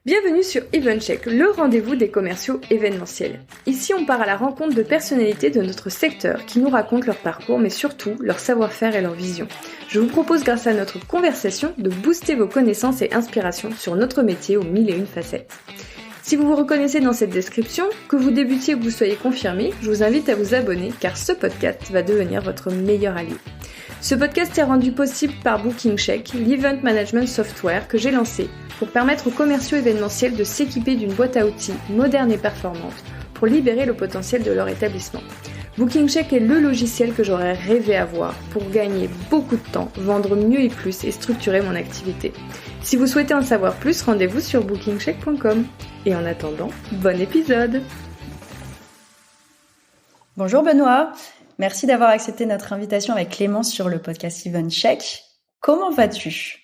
Bienvenue sur EventCheck, le rendez-vous des commerciaux événementiels. Ici, on part à la rencontre de personnalités de notre secteur qui nous racontent leur parcours, mais surtout leur savoir-faire et leur vision. Je vous propose, grâce à notre conversation, de booster vos connaissances et inspirations sur notre métier aux 1001 facettes. Si vous vous reconnaissez dans cette description, que vous débutiez ou que vous soyez confirmé, je vous invite à vous abonner car ce podcast va devenir votre meilleur allié. Ce podcast est rendu possible par BookingCheck, l'event management software que j'ai lancé pour permettre aux commerciaux événementiels de s'équiper d'une boîte à outils moderne et performante pour libérer le potentiel de leur établissement. BookingCheck est le logiciel que j'aurais rêvé avoir pour gagner beaucoup de temps, vendre mieux et plus et structurer mon activité. Si vous souhaitez en savoir plus, rendez-vous sur bookingcheck.com. Et en attendant, bon épisode! Bonjour Benoît, merci d'avoir accepté notre invitation avec Clémence sur le podcast EventCheck. Comment vas-tu ?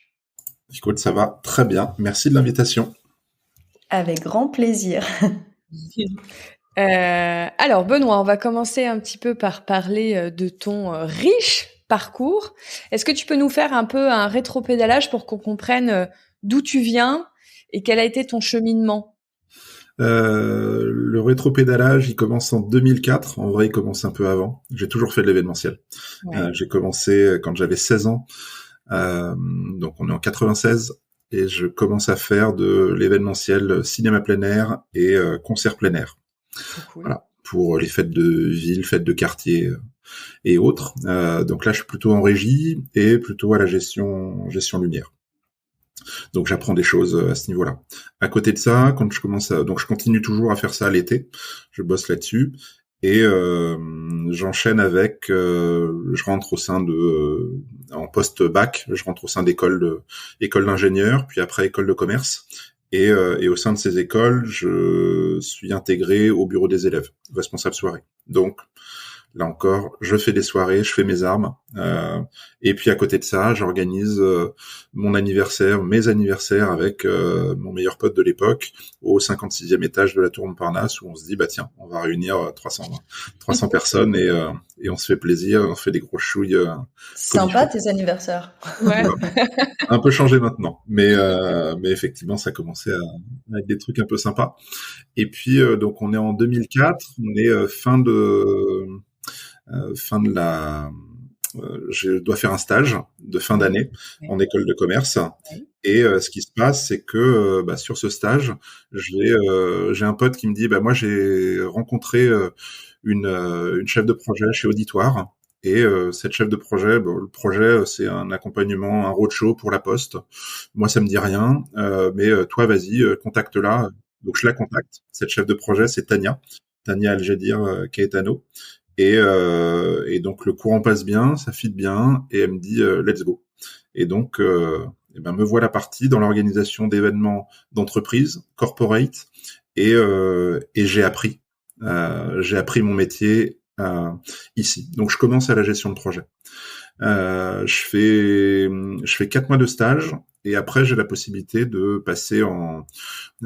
Écoute, ça va très bien. Merci de l'invitation. Avec grand plaisir. Alors Benoît, on va commencer un petit peu par parler de ton riche parcours. Est-ce que tu peux nous faire un peu un rétropédalage pour qu'on comprenne d'où tu viens et quel a été ton cheminement ? Le rétropédalage, il commence en 2004. En vrai, il commence un peu avant. J'ai toujours fait de l'événementiel. Ouais. J'ai commencé quand j'avais 16 ans. Donc on est en 96 et je commence à faire de l'événementiel cinéma plein air et concert plein air. Cool. Voilà, pour les fêtes de ville, fêtes de quartier et autres. Donc là, je suis plutôt en régie et plutôt à la gestion lumière. Donc j'apprends des choses à ce niveau-là. À côté de ça, quand je commence donc je continue toujours à faire ça à l'été. Je bosse là-dessus. Et j'enchaîne avec, je rentre au sein de, en post-bac, je rentre au sein d'école d'ingénieurs, puis après école de commerce. Et au sein de ces écoles, je suis intégré au bureau des élèves, responsable soirée. Donc là encore, je fais des soirées, je fais mes armes. Et puis à côté de ça, j'organise mes anniversaires avec mon meilleur pote de l'époque au 56e étage de la Tour Montparnasse où on se dit, bah tiens, on va réunir 300 personnes et on se fait plaisir, on fait des grosses chouilles. Sympa tes anniversaires. Ouais. Un peu changé maintenant, mais effectivement, ça commençait avec des trucs un peu sympas. Et puis donc on est en 2004, on est fin de la je dois faire un stage de fin d'année en école de commerce. Et ce qui se passe, c'est que sur ce stage, j'ai un pote qui me dit, moi j'ai rencontré une chef de projet chez Auditoire. Et cette chef de projet, le projet c'est un accompagnement, un roadshow pour la Poste. Moi ça me dit rien, mais toi vas-y, contacte-la. Donc je la contacte. Cette chef de projet c'est Tania Algedir Caetano. Et donc le courant passe bien, ça fit bien, et elle me dit let's go. Et donc me voilà parti dans l'organisation d'événements d'entreprise, corporate, et j'ai appris mon métier ici. Donc je commence à la gestion de projet. Je fais 4 mois de stage et après j'ai la possibilité de passer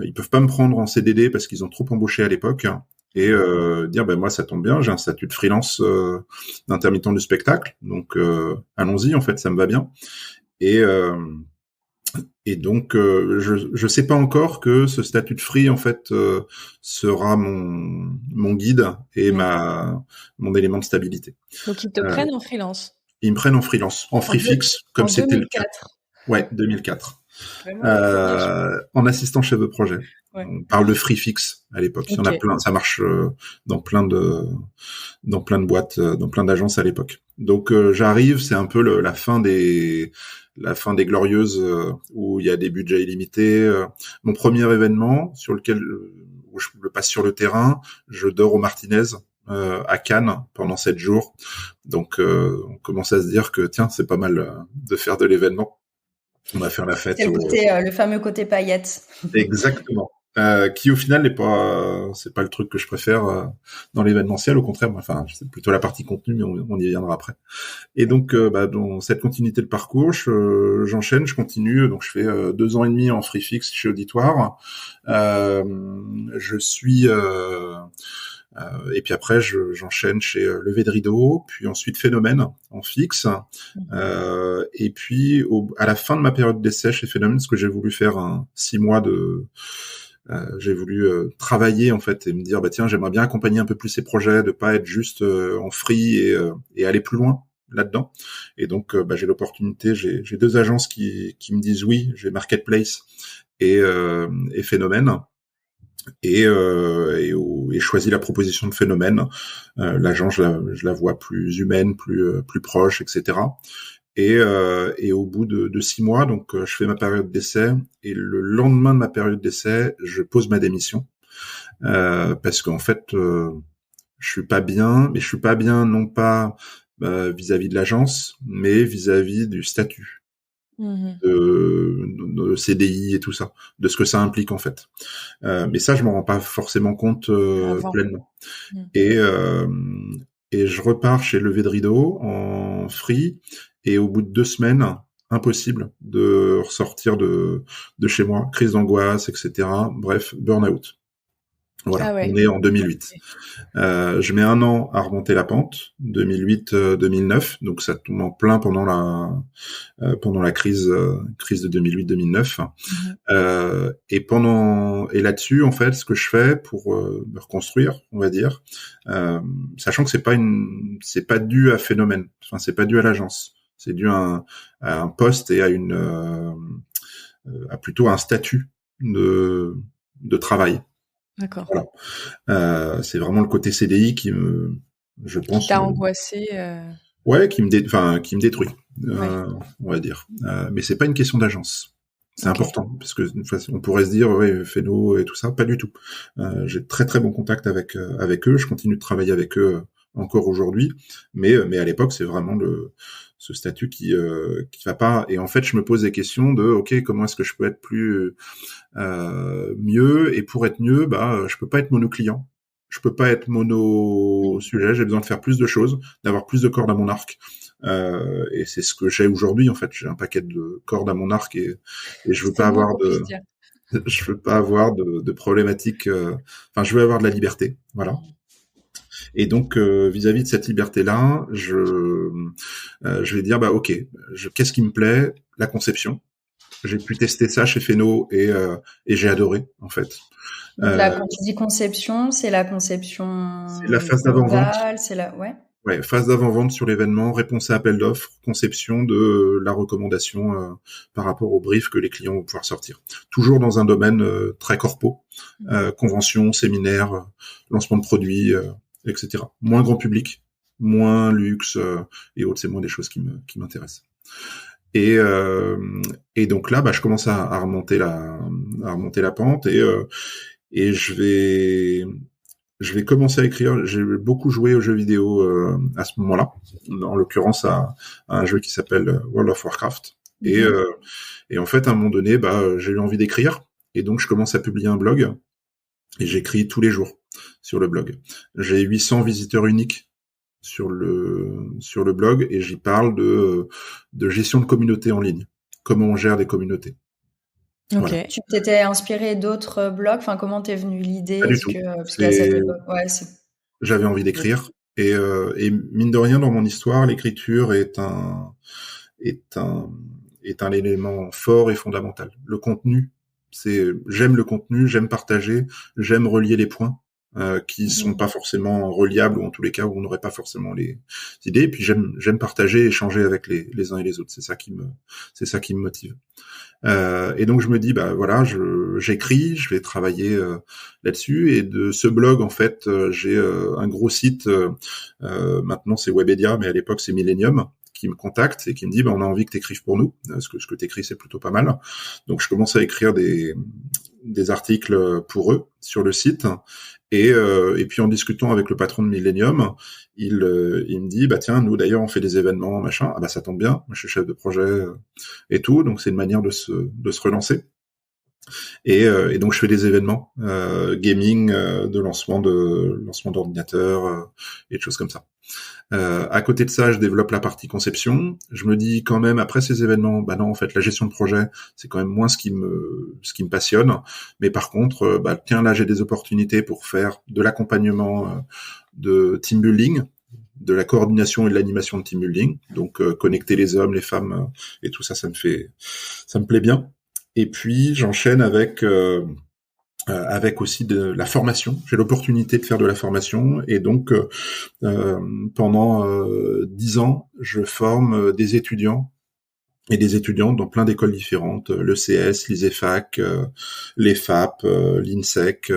ils peuvent pas me prendre en CDD parce qu'ils ont trop embauché à l'époque. Et dire moi ça tombe bien, j'ai un statut de freelance d'intermittent du spectacle, donc allons-y, en fait ça me va bien. Et donc je sais pas encore que ce statut de free en fait sera mon guide et mon élément de stabilité. Donc ils te prennent en freelance. Ils me prennent en freelance, en free fix comme c'était 2004. le cas. Ouais, 2004. En assistant chef de projet. Ouais. On parle de free fix à l'époque. Okay. Il y en a plein, ça marche dans plein de boîtes, dans plein d'agences à l'époque. Donc j'arrive, c'est un peu la fin des glorieuses où il y a des budgets illimités. Mon premier événement sur lequel où je le passe sur le terrain, je dors au Martinez à Cannes pendant 7 jours. Donc on commence à se dire que tiens, c'est pas mal de faire de l'événement. On va faire la fête. C'est le fameux côté paillettes. Exactement. Qui au final c'est pas le truc que je préfère dans l'événementiel, au contraire, enfin c'est plutôt la partie contenu, mais on y viendra après. Et donc dans cette continuité de parcours, j'enchaîne, je continue, donc je fais 2 ans et demi en free fix chez Auditoire. Je suis Et puis après, j'enchaîne chez Levé de Rideau, puis ensuite Phénomène en fixe. Et puis à la fin de ma période d'essai chez Phénomène, parce que j'ai voulu faire 6 mois j'ai voulu travailler en fait et me dire tiens, j'aimerais bien accompagner un peu plus ces projets, de pas être juste en free et aller plus loin là-dedans. Et donc j'ai l'opportunité, j'ai 2 agences qui me disent oui, j'ai Marketplace et Phénomène. Et choisi la proposition de Phénomène. L'agence, je la vois plus humaine, plus proche, etc. Et au bout de 6 mois, donc je fais ma période d'essai, et le lendemain de ma période d'essai, je pose ma démission parce qu'en fait, je suis pas bien, mais je suis pas bien non pas vis-à-vis de l'agence, mais vis-à-vis du statut. De CDI et tout ça, de ce que ça implique en fait. Mais ça, je m'en rends pas forcément compte pleinement. Et je repars chez Levé de Rideau en free, et au bout de 2 semaines, impossible de ressortir de chez moi, crise d'angoisse, etc. Bref, burn-out. Voilà, on est en 2008. Je mets 1 an à remonter la pente, 2008-2009, donc ça tombe en plein pendant la crise de 2008-2009. Et là-dessus, en fait, ce que je fais pour me reconstruire, on va dire, sachant que c'est pas dû à Phénomène, enfin c'est pas dû à l'agence, c'est dû à un poste et à plutôt un statut de travail. D'accord. Voilà. C'est vraiment le côté CDI je pense. Qui t'a angoissé. Ouais, qui me détruit, on va dire. Mais c'est pas une question d'agence. C'est important, parce que on pourrait se dire, ouais, Phéno et tout ça, pas du tout. J'ai très très bon contact avec eux. Je continue de travailler avec eux encore aujourd'hui, mais à l'époque, c'est vraiment ce statut qui va pas. Et en fait, je me pose des questions de, ok, comment est-ce que je peux être plus mieux, et pour être mieux, je peux pas être mono-client, je peux pas être mono-sujet, j'ai besoin de faire plus de choses, d'avoir plus de cordes à mon arc, et c'est ce que j'ai aujourd'hui en fait. J'ai un paquet de cordes à mon arc, et je veux pas avoir de problématiques. Enfin, je veux avoir de la liberté, voilà. Et donc vis-à-vis de cette liberté-là, je vais dire ok, qu'est-ce qui me plaît? La conception. J'ai pu tester ça chez Phéno, et j'ai adoré en fait. Donc là, quand tu dis conception, c'est la conception. C'est la phase d'avant-vente. Ouais, phase d'avant-vente sur l'événement, réponse à appel d'offres, conception de la recommandation par rapport au brief que les clients vont pouvoir sortir. Toujours dans un domaine très corpo, convention, séminaire, lancement de produits, etc. Moins grand public, moins luxe et autres, c'est moins des choses qui m'intéressent. Et donc là, je commence à remonter la pente, et je vais commencer à écrire. J'ai beaucoup joué aux jeux vidéo à ce moment-là, en l'occurrence à un jeu qui s'appelle World of Warcraft. Et en fait, à un moment donné, j'ai eu envie d'écrire, et donc je commence à publier un blog, et j'écris tous les jours sur le blog. J'ai 800 visiteurs uniques sur le blog, et j'y parle de gestion de communauté en ligne. Comment on gère des communautés. Ok. Voilà. Tu t'étais inspiré d'autres blogs? Enfin, comment t'es venue l'idée? Pas du tout. Parce qu'à cette époque, j'avais envie d'écrire, et mine de rien, dans mon histoire, l'écriture est un élément fort et fondamental. Le contenu, j'aime le contenu, j'aime partager, j'aime relier les points qui sont pas forcément reliables, ou en tous les cas où on n'aurait pas forcément les idées. Et puis j'aime partager, échanger avec les uns et les autres. C'est ça qui me motive. Et donc je me dis voilà, j'écris, je vais travailler là-dessus, et de ce blog en fait j'ai un gros site, maintenant c'est Webedia, mais à l'époque c'est Millennium, qui me contacte et qui me dit on a envie que t'écrives pour nous, parce que ce que t'écris c'est plutôt pas mal. Donc je commence à écrire des articles pour eux sur le site, et puis en discutant avec le patron de Millennium, il me dit tiens, nous d'ailleurs on fait des événements machin. Ça tombe bien, moi je suis chef de projet et tout, donc c'est une manière de se relancer. Et donc je fais des événements gaming, de lancement d'ordinateurs et de choses comme ça. À côté de ça, je développe la partie conception. Je me dis quand même après ces événements, bah non, en fait, la gestion de projet, c'est quand même moins ce qui me passionne. Mais par contre, tiens, là, j'ai des opportunités pour faire de l'accompagnement de team building, de la coordination et de l'animation de team building. Donc, connecter les hommes, les femmes et tout ça, ça me plaît bien. Et puis, j'enchaîne avec aussi de la formation. J'ai l'opportunité de faire de la formation et donc pendant 10 ans, je forme des étudiants et des étudiantes dans plein d'écoles différentes, l'ECS, l'ISEFAC, les FAP, l'INSEC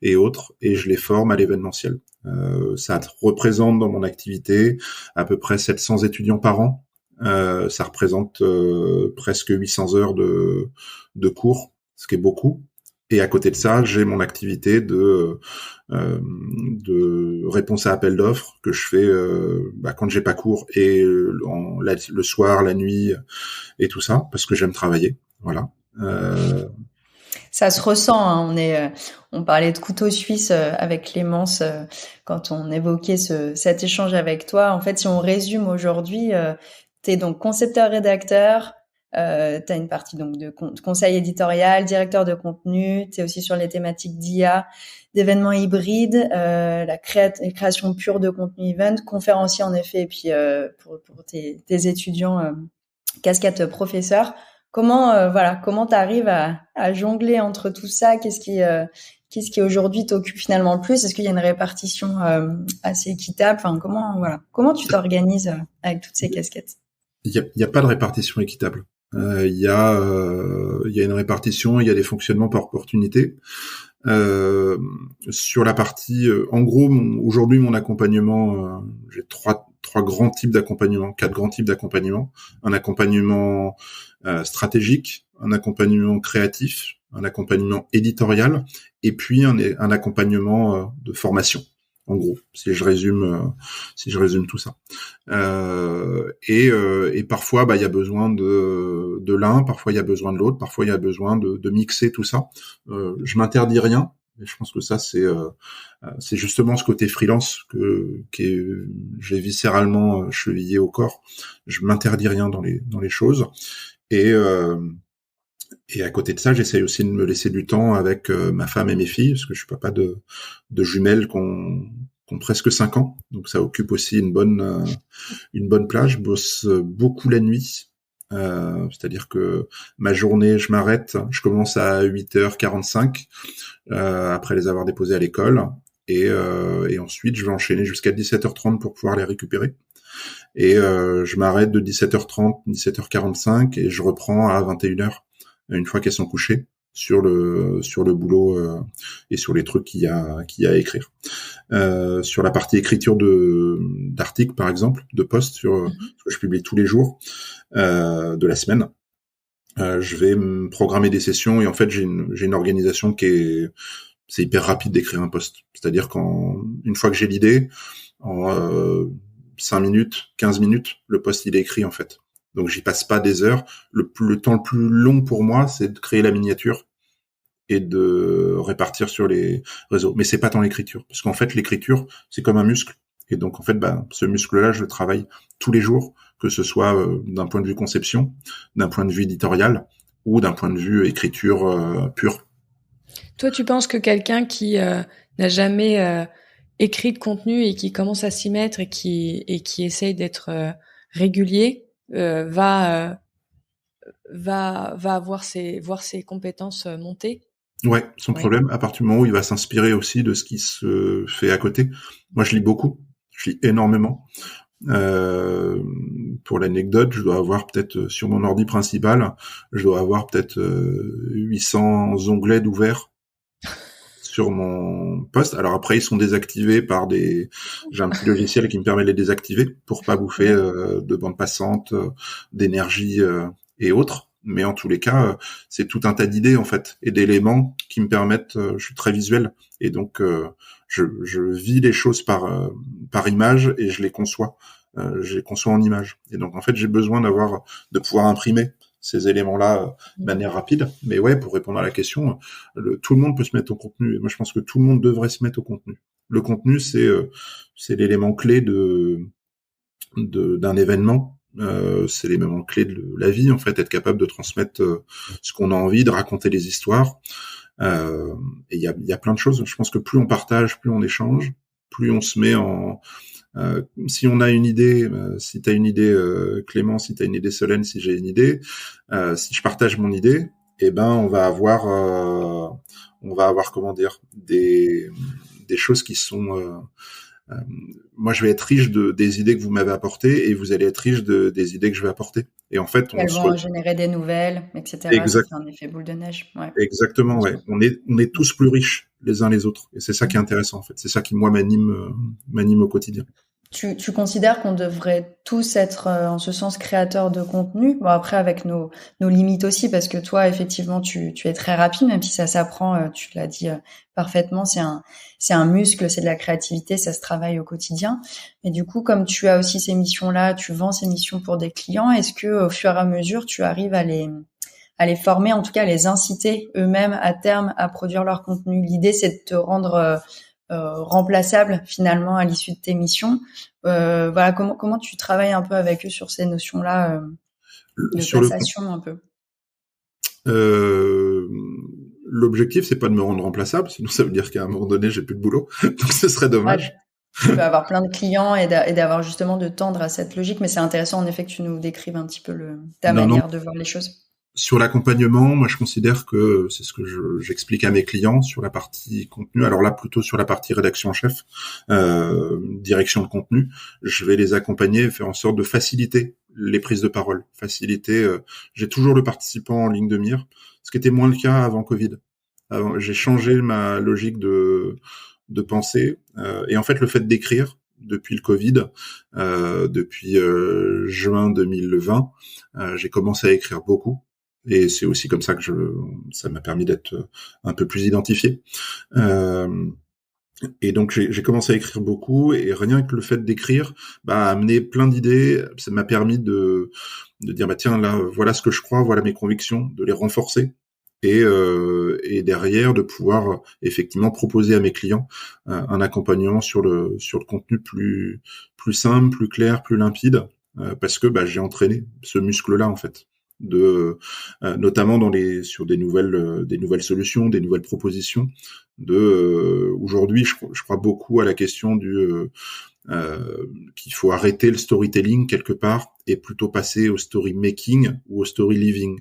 et autres, et je les forme à l'événementiel. Ça représente dans mon activité à peu près 700 étudiants par an. Ça représente presque 800 heures de cours, ce qui est beaucoup. Et à côté de ça, j'ai mon activité de réponse à appel d'offres que je fais quand j'ai pas cours et le soir, la nuit et tout ça, parce que j'aime travailler. Voilà. Ça se ressent, hein. On parlait de couteau suisse avec Clémence quand on évoquait cet échange avec toi. En fait, si on résume aujourd'hui, t'es donc concepteur-rédacteur. T'as une partie donc de conseil éditorial, directeur de contenu, t'es aussi sur les thématiques d'IA, d'événements hybrides, la création pure de contenu event, conférencier en effet, et puis pour tes étudiants, casquette professeur. Comment t'arrives à jongler entre tout ça? Qu'est-ce qui aujourd'hui t'occupe finalement le plus? Est-ce qu'il y a une répartition assez équitable? Enfin, comment tu t'organises avec toutes ces casquettes? Il y a pas de répartition équitable. Il y a une répartition, il y a des fonctionnements par opportunité. Sur la partie, en gros, aujourd'hui mon accompagnement, j'ai trois grands types d'accompagnement, 4 grands types d'accompagnement. Un accompagnement stratégique, un accompagnement créatif, un accompagnement éditorial, et puis un accompagnement de formation. En gros, si je résume tout ça. Et parfois, il y a besoin de l'un, parfois il y a besoin de l'autre, parfois il y a besoin de mixer tout ça. Je m'interdis rien. Et je pense que ça, c'est justement ce côté freelance j'ai viscéralement chevillé au corps. Je m'interdis rien dans les choses. Et à côté de ça, j'essaye aussi de me laisser du temps avec ma femme et mes filles, parce que je suis papa de jumelles qui ont presque 5 ans. Donc ça occupe aussi une bonne plage. Je bosse beaucoup la nuit. C'est-à-dire que ma journée, je m'arrête, je commence à 8h45 après les avoir déposés à l'école et ensuite je vais enchaîner jusqu'à 17h30 pour pouvoir les récupérer. Et je m'arrête de 17h30, 17h45 et je reprends à 21h une fois qu'elles sont couchées sur le boulot et sur les trucs qu'il y a à écrire. Sur la partie écriture d'articles par exemple, de posts que je publie tous les jours de la semaine, je vais me programmer des sessions et en fait j'ai une organisation c'est hyper rapide d'écrire un post. C'est-à-dire une fois que j'ai l'idée, en 5 minutes, 15 minutes, le post il est écrit en fait. Donc j'y passe pas des heures. Le temps le plus long pour moi, c'est de créer la miniature et de répartir sur les réseaux. Mais c'est pas tant l'écriture, parce qu'en fait l'écriture c'est comme un muscle. Et donc en fait, ce muscle-là, je le travaille tous les jours, que ce soit d'un point de vue conception, d'un point de vue éditorial ou d'un point de vue écriture pure. Toi, tu penses que quelqu'un qui n'a jamais écrit de contenu et qui commence à s'y mettre et qui essaye d'être régulier va voir ses compétences monter? Ouais, son problème, à partir du moment où il va s'inspirer aussi de ce qui se fait à côté. Moi, je lis beaucoup. Je lis énormément. Pour l'anecdote, je dois avoir peut-être sur mon ordi principal, je dois avoir peut-être 800 onglets d'ouverts sur mon poste. Alors après, ils sont désactivés j'ai un petit logiciel qui me permet de les désactiver pour pas bouffer de bande passante, d'énergie et autres. Mais en tous les cas, c'est tout un tas d'idées en fait et d'éléments qui me permettent. Je suis très visuel et donc je vis les choses par image et je les conçois. Je les conçois en images. Et donc en fait, j'ai besoin de pouvoir imprimer ces éléments-là de manière rapide. Mais ouais, pour répondre à la question, tout le monde peut se mettre au contenu. Et moi, je pense que tout le monde devrait se mettre au contenu. Le contenu, c'est l'élément clé d'un événement. C'est l'élément clé de la vie, en fait, être capable de transmettre ce qu'on a envie, de raconter les histoires. Et il y a plein de choses. Je pense que plus on partage, plus on échange, plus on se met en... si on a une idée, si tu as une idée, Clément, si tu as une idée, Solène, si j'ai une idée, si je partage mon idée, eh ben on va avoir comment dire, des choses qui sont moi je vais être riche des idées que vous m'avez apportées et vous allez être riche des idées que je vais apporter. Et en fait, Elles vont générer des nouvelles, etc. Ça fait un effet boule de neige. Ouais. Exactement, ouais. On est tous plus riches les uns les autres. Et c'est ça qui est intéressant, en fait. C'est ça qui, moi, m'anime au quotidien. Tu considères qu'on devrait tous être en ce sens créateurs de contenu? Bon, après avec nos limites aussi, parce que toi effectivement tu es très rapide, même si ça s'apprend, tu l'as dit parfaitement, c'est un muscle, c'est de la créativité, ça se travaille au quotidien. Et du coup, comme tu as aussi ces missions-là, tu vends ces missions pour des clients, est-ce que au fur et à mesure tu arrives à les former, en tout cas à les inciter eux-mêmes à terme à produire leur contenu? L'idée c'est de te rendre remplaçable finalement à l'issue de tes missions. Voilà, comment tu travailles un peu avec eux sur ces notions-là de sur passation un peu. L'objectif, c'est pas de me rendre remplaçable, sinon ça veut dire qu'à un moment donné, j'ai plus de boulot. Donc ce serait dommage. Tu peux avoir plein de clients et d'avoir justement de tendre à cette logique, mais c'est intéressant en effet que tu nous décrives un petit peu ta manière de voir les choses. Sur l'accompagnement, moi je considère que c'est ce que j'explique à mes clients sur la partie contenu. Alors là, plutôt sur la partie rédaction en chef, direction de contenu, je vais les accompagner et faire en sorte de faciliter les prises de parole. J'ai toujours le participant en ligne de mire, ce qui était moins le cas avant Covid. J'ai changé ma logique de pensée, et en fait le fait d'écrire depuis le Covid, depuis juin 2020, j'ai commencé à écrire beaucoup. Et c'est aussi comme ça que ça m'a permis d'être un peu plus identifié. Et donc j'ai commencé à écrire beaucoup, et rien que le fait d'écrire a amené plein d'idées. Ça m'a permis de dire tiens, là voilà ce que je crois, voilà mes convictions, de les renforcer, et derrière de pouvoir effectivement proposer à mes clients un accompagnement sur le contenu plus simple, plus clair, plus limpide, parce que j'ai entraîné ce muscle là en fait, notamment sur des nouvelles solutions, des nouvelles propositions. Aujourd'hui, je crois beaucoup à la question qu'il faut arrêter le storytelling quelque part et plutôt passer au story making ou au story living.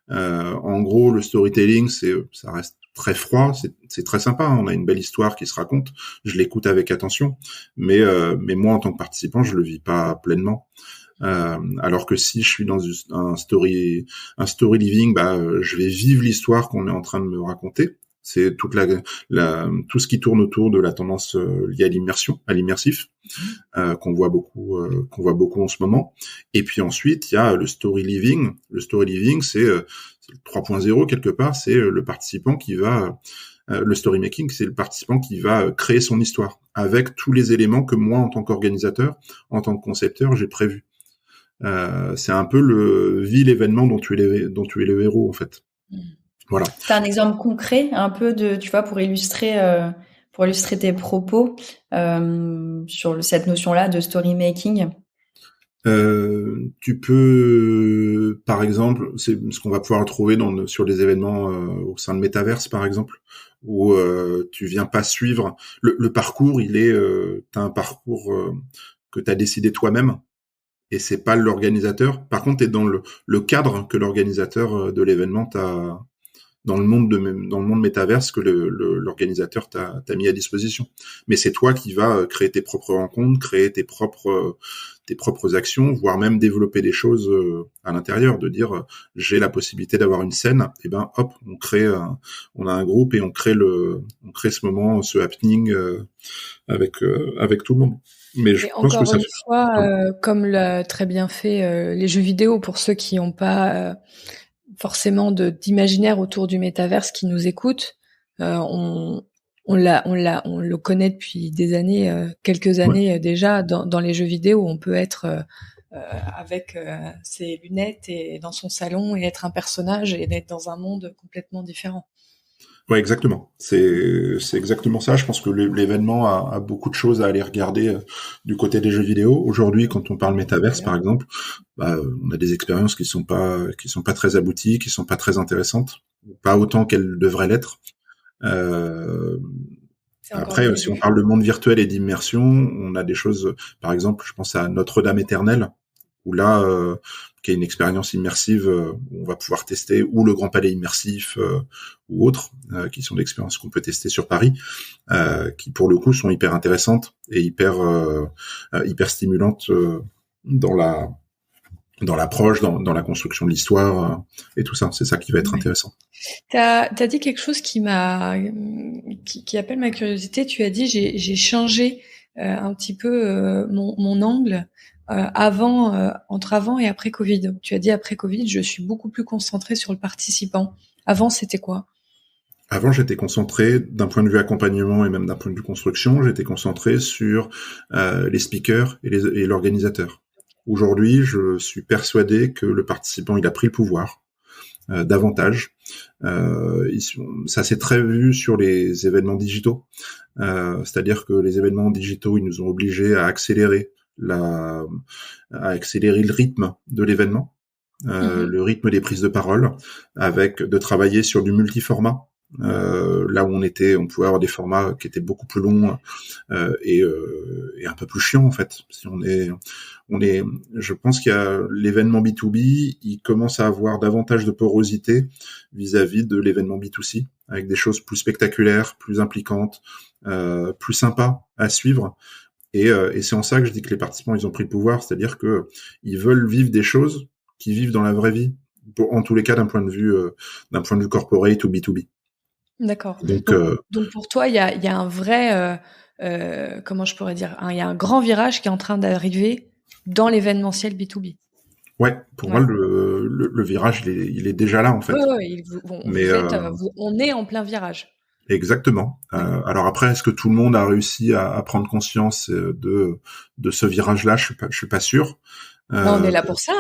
En gros, le storytelling, ça reste très froid, c'est très sympa, hein, on a une belle histoire qui se raconte, je l'écoute avec attention, mais moi en tant que participant, je le vis pas pleinement. Alors que si je suis dans un story living, je vais vivre l'histoire qu'on est en train de me raconter. C'est toute tout ce qui tourne autour de la tendance liée à l'immersion, à l'immersif, qu'on voit beaucoup en ce moment. Et puis ensuite, il y a le story living. Le story living, c'est le 3.0 quelque part. C'est le participant qui va le story making, c'est le participant qui va créer son histoire avec tous les éléments que moi, en tant qu'organisateur, en tant que concepteur, j'ai prévu. C'est un peu l'événement dont tu es le héros en fait. Voilà. T'as un exemple concret, un peu tu vois, pour illustrer tes propos sur cette notion-là de story making. Tu peux, par exemple, c'est ce qu'on va pouvoir trouver sur des événements au sein de Metaverse, par exemple, où tu viens pas suivre le parcours. T'as un parcours que t'as décidé toi-même. Et c'est pas l'organisateur. Par contre, t'es dans le cadre que l'organisateur de l'événement t'a, dans le monde métaverse, que l'organisateur t'a mis à disposition. Mais c'est toi qui vas créer tes propres rencontres, créer tes propres actions, voire même développer des choses à l'intérieur, de dire j'ai la possibilité d'avoir une scène, et ben hop, on a un groupe et on crée ce moment, ce happening avec tout le monde. Mais je pense que ça fait... comme l'a très bien fait les jeux vidéo, pour ceux qui n'ont pas forcément d'imaginaire autour du métaverse qui nous écoutent, on le connaît depuis des années, quelques années déjà dans les jeux vidéo. On peut être avec ses lunettes et dans son salon et être un personnage et d'être dans un monde complètement différent. Ouais, exactement. C'est exactement ça. Je pense que l'événement a beaucoup de choses à aller regarder du côté des jeux vidéo. Aujourd'hui, quand on parle métaverse, par exemple, on a des expériences qui sont pas très abouties, qui sont pas très intéressantes, pas autant qu'elles devraient l'être. Euh, C'est encore le Après, si on début. parle de monde virtuel et d'immersion, on a des choses, par exemple, je pense à Notre-Dame éternelle, où là, qui est une expérience immersive, où on va pouvoir tester, ou le Grand Palais immersif, ou autres, qui sont des expériences qu'on peut tester sur Paris, qui pour le coup sont hyper intéressantes et hyper stimulantes dans l'approche, dans la construction de l'histoire et tout ça. C'est ça qui va être Ouais. intéressant. T'as dit quelque chose qui appelle ma curiosité. Tu as dit j'ai changé un petit peu mon angle entre avant et après Covid. Tu as dit après Covid, je suis beaucoup plus concentrée sur le participant. Avant, c'était quoi? Avant, j'étais concentré, d'un point de vue accompagnement et même d'un point de vue construction, j'étais concentré sur les speakers et l'organisateur. Aujourd'hui, je suis persuadé que le participant, il a pris le pouvoir davantage. Ça s'est très vu sur les événements digitaux, c'est-à-dire que les événements digitaux, ils nous ont obligés à accélérer le rythme de l'événement, le rythme des prises de parole, avec de travailler sur du multiformat. Là où on pouvait avoir des formats qui étaient beaucoup plus longs et un peu plus chiants en fait. Si je pense qu'il y a l'événement B2B, il commence à avoir davantage de porosité vis-à-vis de l'événement B2C, avec des choses plus spectaculaires, plus impliquantes, plus sympas à suivre. Et c'est en ça que je dis que les participants, ils ont pris le pouvoir, c'est-à-dire que ils veulent vivre des choses qui vivent dans la vraie vie, en tous les cas d'un point de vue corporate ou B2B. D'accord. Donc, Donc pour toi, il y a un vrai, comment je pourrais dire, il y a un grand virage qui est en train d'arriver dans l'événementiel B2B. ouais, pour moi, le virage, il est déjà là, en fait. Ouais, Mais, on est en plein virage. exactement. Ouais. Alors après, est-ce que tout le monde a réussi à prendre conscience de ce virage-là? Je suis pas sûr. On est là pour ça.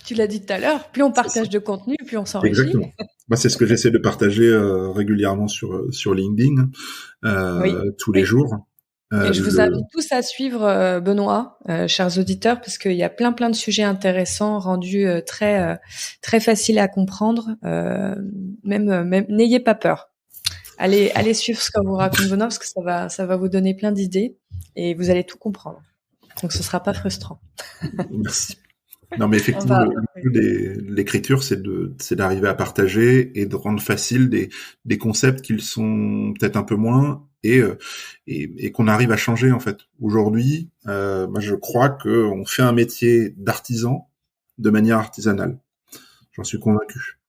Tu l'as dit tout à l'heure. Plus on partage de contenu, plus on s'enrichit. Exactement. Moi, c'est ce que j'essaie de partager régulièrement sur LinkedIn tous les jours. Et je vous invite tous à suivre Benoît, chers auditeurs, parce qu'il y a plein de sujets intéressants rendus très faciles à comprendre. Même n'ayez pas peur. Allez suivre ce qu'on vous raconte Benoît, parce que ça va vous donner plein d'idées et vous allez tout comprendre. Donc ce sera pas frustrant. Merci. Non, mais effectivement, le but de l'écriture, c'est d'arriver à partager et de rendre facile des concepts qu'ils sont peut-être un peu moins et qu'on arrive à changer, en fait. Aujourd'hui, moi, je crois qu'on fait un métier d'artisan de manière artisanale. J'en suis convaincu.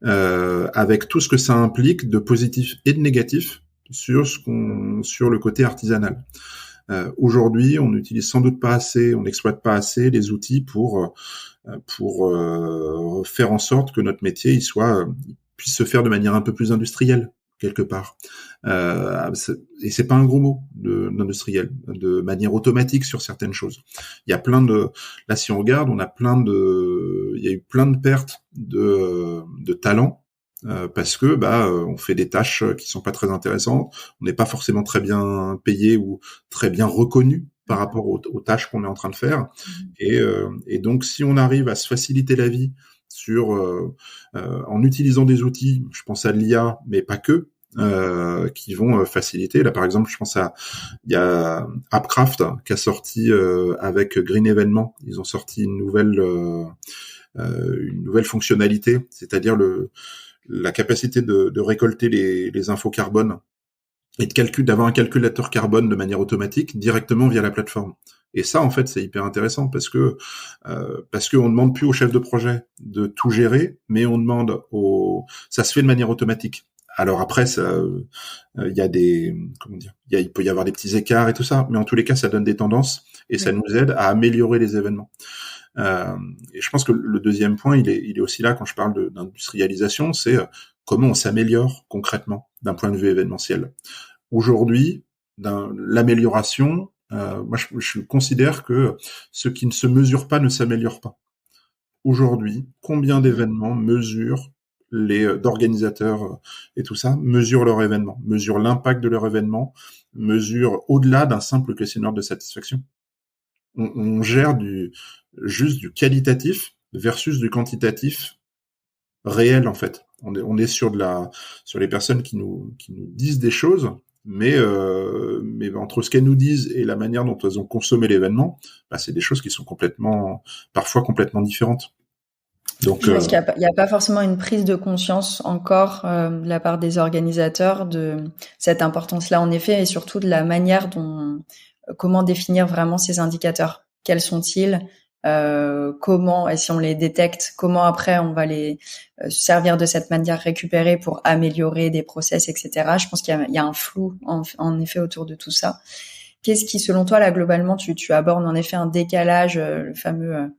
Avec tout ce que ça implique de positif et de négatif sur le côté artisanal. Aujourd'hui, on n'utilise sans doute pas assez, on n'exploite pas assez les outils pour faire en sorte que notre métier il puisse se faire de manière un peu plus industrielle quelque part. Et c'est pas un gros mot d'industriel, de manière automatique sur certaines choses. Il y a là si on regarde, il y a eu plein de pertes de talents. Parce que on fait des tâches qui sont pas très intéressantes, on n'est pas forcément très bien payé ou très bien reconnu par rapport aux tâches qu'on est en train de faire. Et donc si on arrive à se faciliter la vie en utilisant des outils, je pense à l'IA, mais pas que, qui vont faciliter. Là par exemple, il y a Appcraft qui a sorti avec Green Evenement, ils ont sorti une nouvelle fonctionnalité, c'est-à-dire la capacité de récolter les infos carbone et d'avoir un calculateur carbone de manière automatique directement via la plateforme. Et ça, en fait, c'est hyper intéressant parce que on demande plus au chef de projet de tout gérer, mais on demande ça se fait de manière automatique. Alors après, il y a il peut y avoir des petits écarts et tout ça, mais en tous les cas, ça donne des tendances et ça nous aide à améliorer les événements. Et je pense que le deuxième point, il est aussi là quand je parle d'industrialisation, c'est comment on s'améliore concrètement d'un point de vue événementiel. Aujourd'hui, l'amélioration, moi je considère que ce qui ne se mesure pas ne s'améliore pas. Aujourd'hui, combien d'événements mesurent d'organisateurs et tout ça mesurent leur événement, mesurent l'impact de leur événement, mesurent au-delà d'un simple questionnaire de satisfaction. On gère juste du qualitatif versus du quantitatif réel, en fait. On est sur les personnes qui nous disent des choses, mais entre ce qu'elles nous disent et la manière dont elles ont consommé l'événement, c'est des choses qui sont parfois complètement différentes. Donc, je pense qu'il n'y a pas forcément une prise de conscience encore de la part des organisateurs de cette importance-là, en effet, et surtout de la manière comment définir vraiment ces indicateurs. Quels sont-ils? Comment, et si on les détecte, comment après on va les servir de cette manière récupérée pour améliorer des process, etc. Je pense qu'il y a un flou en effet autour de tout ça. Qu'est-ce qui, selon toi, là globalement, tu abordes en effet un décalage, le fameux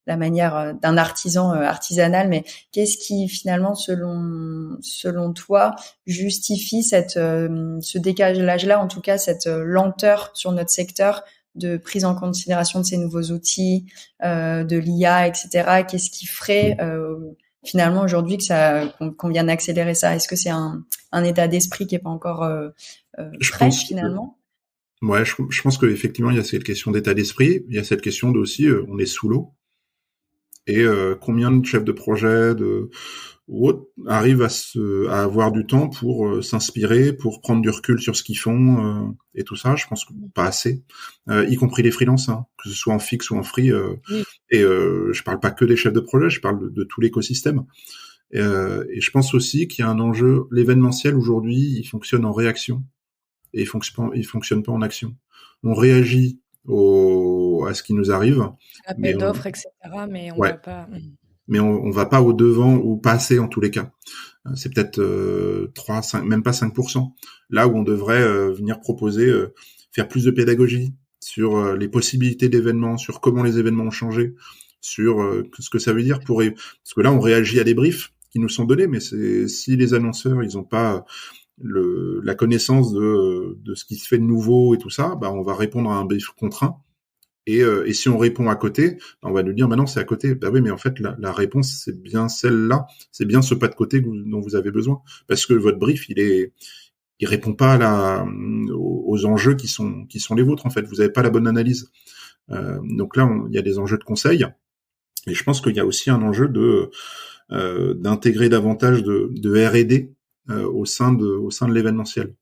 la manière d'un artisan artisanal, mais qu'est-ce qui finalement, selon toi, justifie ce décalage-là, en tout cas cette lenteur sur notre secteur de prise en considération de ces nouveaux outils, de l'IA, etc. Qu'est-ce qui ferait finalement aujourd'hui qu'on vienne accélérer ça? Est-ce que c'est un état d'esprit qui est pas encore prêt finalement? Ouais, je pense qu'effectivement il y a cette question d'état d'esprit, il y a cette question aussi on est sous l'eau. Et combien de chefs de projet ou autres arrivent à avoir du temps pour s'inspirer, pour prendre du recul sur ce qu'ils font et tout ça. Je pense que pas assez, y compris les freelances, hein, que ce soit en fixe ou en free. Oui. Et je parle pas que des chefs de projet, je parle de tout l'écosystème. Et je pense aussi qu'il y a un enjeu. L'événementiel aujourd'hui, il fonctionne en réaction et il fonctionne pas en action. On réagit à ce qui nous arrive. Appel d'offres, etc. Mais on va pas. Mais on va pas au devant ou pas assez en tous les cas. C'est peut-être 3, 5, même pas 5%. Là où on devrait venir proposer, faire plus de pédagogie sur les possibilités d'événements, sur comment les événements ont changé, sur ce que ça veut dire parce que là on réagit à des briefs qui nous sont donnés, mais si les annonceurs ils ont pas la connaissance de ce qui se fait de nouveau et tout ça, on va répondre à un brief contraint. Et si on répond à côté, on va nous dire, non, c'est à côté. Oui, mais en fait, la réponse, c'est bien celle-là. C'est bien ce pas de côté dont vous avez besoin. Parce que votre brief, il répond pas aux enjeux qui sont les vôtres, en fait. Vous n'avez pas la bonne analyse. Donc là, il y a des enjeux de conseil. Et je pense qu'il y a aussi un enjeu d'intégrer davantage de R&D au sein de l'événementiel,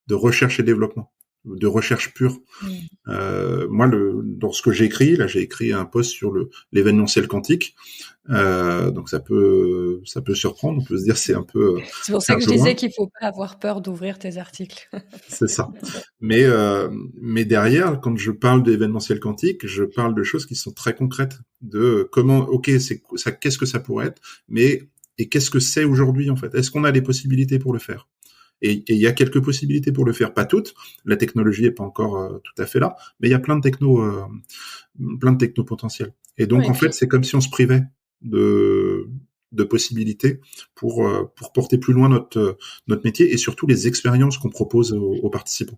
de recherche et développement, de recherche pure. Moi, dans ce que j'ai écrit un post sur l'événementiel quantique. Donc ça peut surprendre. On peut se dire c'est un peu. C'est pour ça que je disais qu'il faut pas avoir peur d'ouvrir tes articles. C'est ça. Mais derrière, quand je parle d'événementiel quantique, je parle de choses qui sont très concrètes. De comment, ok, qu'est-ce que ça pourrait être, et qu'est-ce que c'est aujourd'hui en fait. Est-ce qu'on a des possibilités pour le faire? Et il y a quelques possibilités pour le faire, pas toutes. La technologie est pas encore tout à fait là, mais il y a plein de techno potentiels. Et donc en fait, c'est comme si on se privait de possibilités pour porter plus loin notre métier et surtout les expériences qu'on propose aux participants.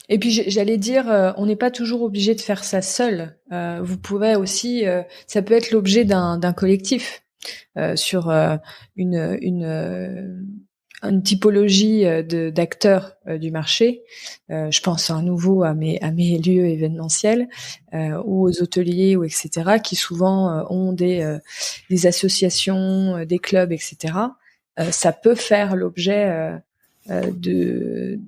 Et puis j'allais dire, on n'est pas toujours obligé de faire ça seul. Vous pouvez aussi, ça peut être l'objet d'un collectif sur une typologie d'acteurs du marché. Je pense à nouveau à mes lieux événementiels ou aux hôteliers ou etc. qui souvent ont des associations, des clubs, etc. Ça peut faire l'objet de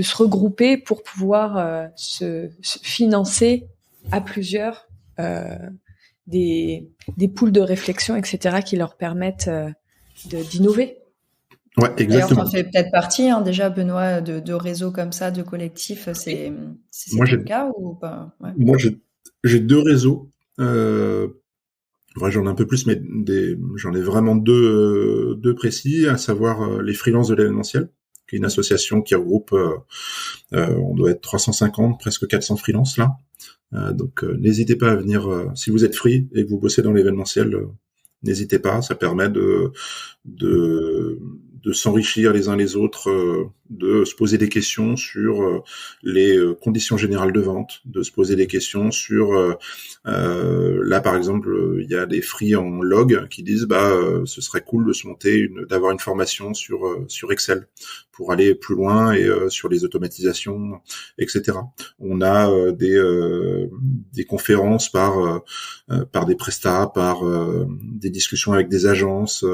se regrouper pour pouvoir se financer à plusieurs des poules de réflexion, etc. qui leur permettent d'innover. Ouais, exactement. D'ailleurs, t'en fais peut-être partie, déjà, Benoît, de réseaux comme ça, de collectifs. C'est le cas ou pas? Ouais. Moi, j'ai 2 réseaux. J'en ai un peu plus, mais j'en ai vraiment deux précis, à savoir les freelances de l'événementiel, qui est une association qui regroupe, on doit être 350, presque 400 freelances là. Donc, n'hésitez pas à venir si vous êtes free et que vous bossez dans l'événementiel. N'hésitez pas, ça permet de s'enrichir les uns les autres de se poser des questions sur les conditions générales de vente, de se poser des questions sur là par exemple il y a des free en log qui disent ce serait cool de se monter d'avoir une formation sur Excel pour aller plus loin et sur les automatisations, etc. On a des conférences par des prestats, par des discussions avec des agences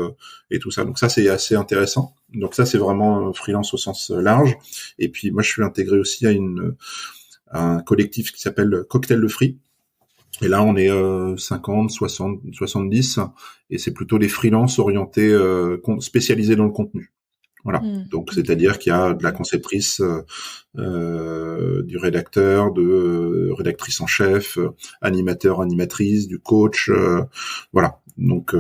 et tout ça. Donc ça c'est assez intéressant. Donc ça c'est vraiment freelance au sens large. Et puis moi je suis intégré aussi à un collectif qui s'appelle Cocktail le Free. Et là on est 50, 60, 70 et c'est plutôt les freelances orientés spécialisés dans le contenu. Voilà. Donc, c'est-à-dire qu'il y a de la conceptrice, du rédacteur, de rédactrice en chef, animateur, animatrice, du coach, voilà. Donc,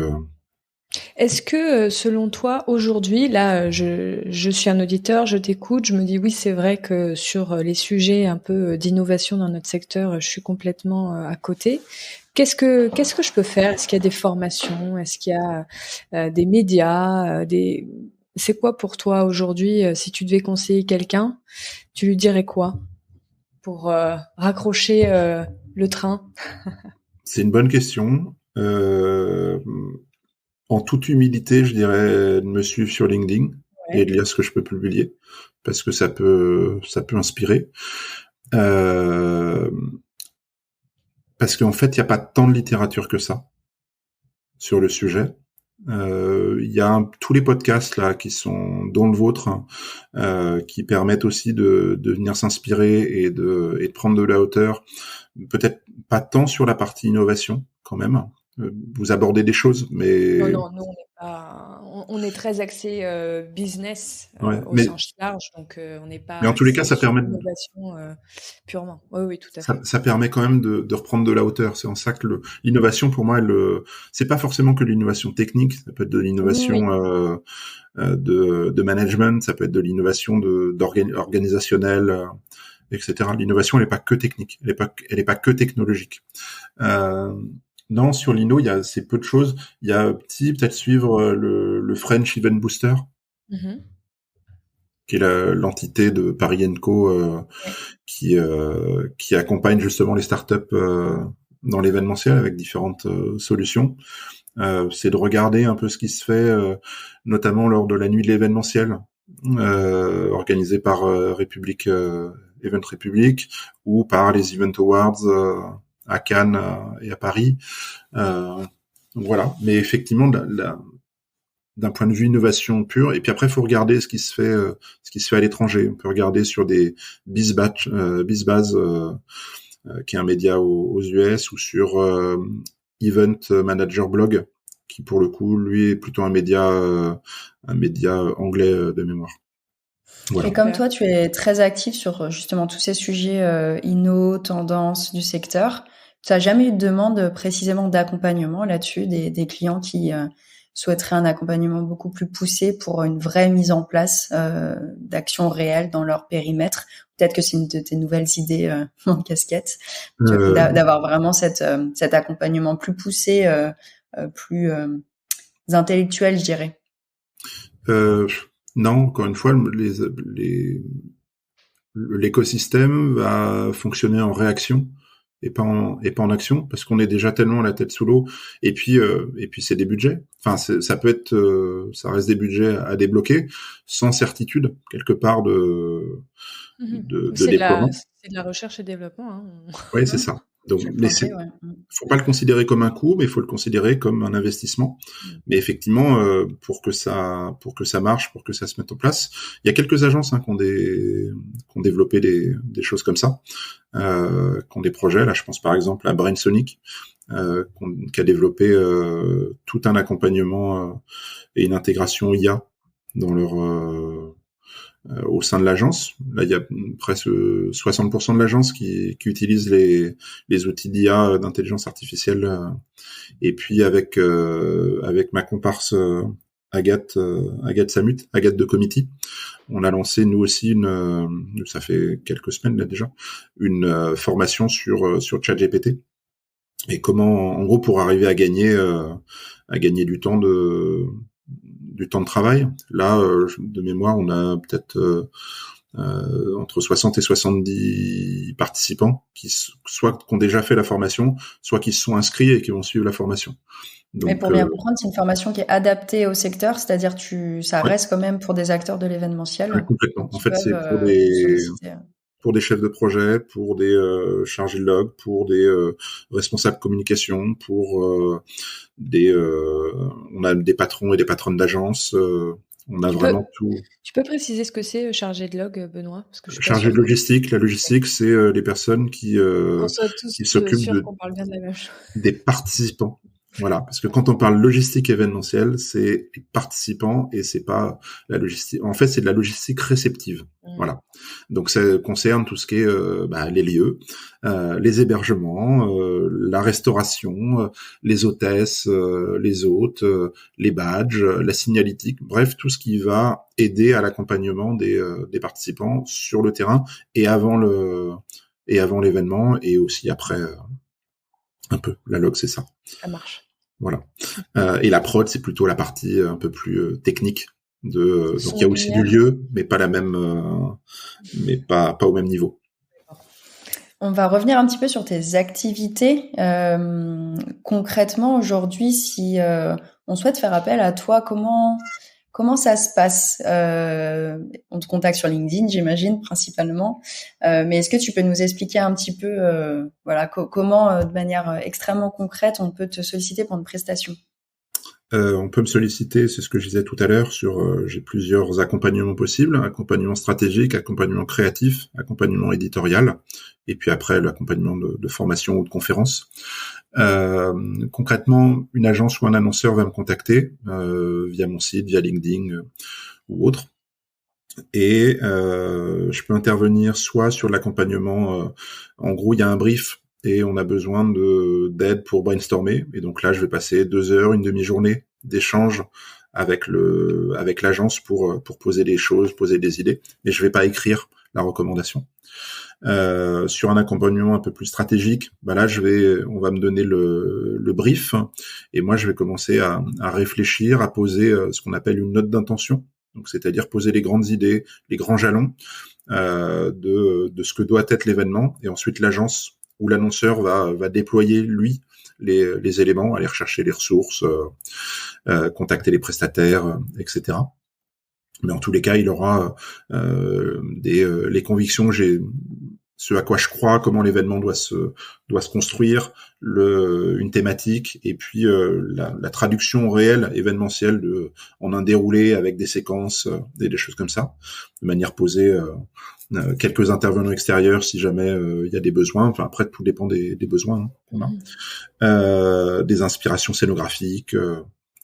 est-ce que, selon toi, aujourd'hui, là, je suis un auditeur, je t'écoute, je me dis oui, c'est vrai que sur les sujets un peu d'innovation dans notre secteur, je suis complètement à côté. Qu'est-ce que je peux faire? Est-ce qu'il y a des formations? Est-ce qu'il y a des médias? C'est quoi pour toi aujourd'hui, si tu devais conseiller quelqu'un, tu lui dirais quoi pour raccrocher le train? C'est une bonne question. En toute humilité, je dirais de me suivre sur LinkedIn et de lire ce que je peux publier parce que ça peut inspirer. Parce qu'en fait, il n'y a pas tant de littérature que ça sur le sujet. Il y a tous les podcasts là qui sont dont le vôtre qui permettent aussi de venir s'inspirer et de prendre de la hauteur. Peut-être pas tant sur la partie innovation quand même. Vous abordez des choses, mais non, nous on n'est pas, on est très axé business au mais, sens large, donc on n'est pas. Mais en tous les cas, ça permet l'innovation purement. Oui, tout à fait. fait. Ça permet quand même de reprendre de la hauteur. C'est en ça que l'innovation, pour moi, c'est pas forcément que l'innovation technique. Ça peut être de l'innovation de management, ça peut être de l'innovation organisationnelle, etc. L'innovation, elle n'est pas que technique, elle est pas que technologique. Non, sur l'Inno, c'est peu de choses. Il y a peut-être suivre le French Event Booster, qui est l'entité de Paris & Co, qui accompagne justement les startups dans l'événementiel avec différentes solutions. C'est de regarder un peu ce qui se fait, notamment lors de la nuit de l'événementiel, organisée par Event République, ou par les Event Awards à Cannes et à Paris. Donc voilà. Mais effectivement, d'un point de vue innovation pure. Et puis après, il faut regarder ce qui se fait à l'étranger. On peut regarder sur des BizBaz, qui est un média aux US, ou sur Event Manager Blog, qui pour le coup, lui, est plutôt un média anglais de mémoire. Voilà. Et comme toi, tu es très actif sur justement tous ces sujets inno, tendances du secteur, tu n'as jamais eu de demande précisément d'accompagnement là-dessus, des clients qui souhaiteraient un accompagnement beaucoup plus poussé pour une vraie mise en place d'actions réelles dans leur périmètre? Peut-être que c'est une de tes nouvelles idées en casquette, d'avoir vraiment cet accompagnement plus poussé, plus intellectuel, je dirais. Non, encore une fois, l'écosystème va fonctionner en réaction et pas en action, parce qu'on est déjà tellement la tête sous l'eau. Et puis c'est des budgets. Enfin, ça peut être, ça reste des budgets à débloquer sans certitude quelque part de déploiement. C'est de la recherche et développement. Hein. Oui, c'est ça. Donc, mais faut pas le considérer comme un coût, mais il faut le considérer comme un investissement. Mais effectivement, pour que ça marche, pour que ça se mette en place, il y a quelques agences qui ont développé des choses comme ça, qui ont des projets. Là, je pense par exemple à BrainSonic, qui a développé tout un accompagnement et une intégration IA dans leur au sein de l'agence. Là, il y a presque 60% de l'agence qui utilise les outils d'IA, d'intelligence artificielle. Et puis avec ma comparse Agathe Samut, Agathe de Comity, on a lancé nous aussi ça fait quelques semaines là déjà, une formation sur ChatGPT. Et comment, en gros, pour arriver à gagner du temps du temps de travail. Là, de mémoire, on a peut-être entre 60 et 70 participants soit qui ont déjà fait la formation, soit qui se sont inscrits et qui vont suivre la formation. Donc, mais pour bien comprendre, c'est une formation qui est adaptée au secteur, c'est-à-dire ça reste quand même pour des acteurs de l'événementiel. Oui, complètement. En fait, c'est pour des chefs de projet, pour des chargés de log, pour des responsables communication, pour on a des patrons et des patronnes d'agence. On a vraiment tout. Tu peux préciser ce que c'est chargé de log, Benoît, parce que je suis chargé de logistique. La logistique, c'est les personnes qui s'occupent qu'on parle bien de la même chose. Des participants. Voilà, parce que quand on parle logistique événementielle, c'est les participants et c'est pas la logistique. En fait, c'est de la logistique réceptive. Voilà. Donc ça concerne tout ce qui est les lieux, les hébergements, la restauration, les hôtesses, les hôtes, les badges, la signalétique, bref, tout ce qui va aider à l'accompagnement des participants sur le terrain et avant l'événement et aussi après. Un peu. La log, c'est ça. Ça marche. Voilà. Et la prod, c'est plutôt la partie un peu plus technique. Donc il y a aussi du lieu, mais pas la même, mais pas au même niveau. On va revenir un petit peu sur tes activités. Concrètement, aujourd'hui, si on souhaite faire appel à toi, comment ça se passe? On te contacte sur LinkedIn, j'imagine, principalement. Mais est-ce que tu peux nous expliquer un petit peu, comment, de manière extrêmement concrète, on peut te solliciter pour une prestation? On peut me solliciter, c'est ce que je disais tout à l'heure, j'ai plusieurs accompagnements possibles, accompagnement stratégique, accompagnement créatif, accompagnement éditorial, et puis après l'accompagnement de formation ou de conférence. Concrètement, une agence ou un annonceur va me contacter via mon site, via LinkedIn ou autre, et je peux intervenir soit sur l'accompagnement. En gros, il y a un brief et on a besoin d'aide pour brainstormer. Et donc là, je vais passer 2 heures, une demi-journée d'échange avec l'agence pour poser des choses, poser des idées. Mais je vais pas écrire la recommandation. Sur un accompagnement un peu plus stratégique, là, on va me donner le brief et moi, je vais commencer à réfléchir, à poser ce qu'on appelle une note d'intention. Donc, c'est-à-dire poser les grandes idées, les grands jalons de ce que doit être l'événement. Et ensuite, l'agence où l'annonceur va déployer, lui, les éléments, aller rechercher les ressources, contacter les prestataires, etc. Mais en tous les cas, il aura les convictions que j'ai, ce à quoi je crois, comment l'événement doit se construire, une thématique, et puis la traduction réelle événementielle en un déroulé avec des séquences et des choses comme ça, de manière posée. Quelques intervenants extérieurs si jamais il y a des besoins. Enfin, après, tout dépend des besoins qu'on a. Des inspirations scénographiques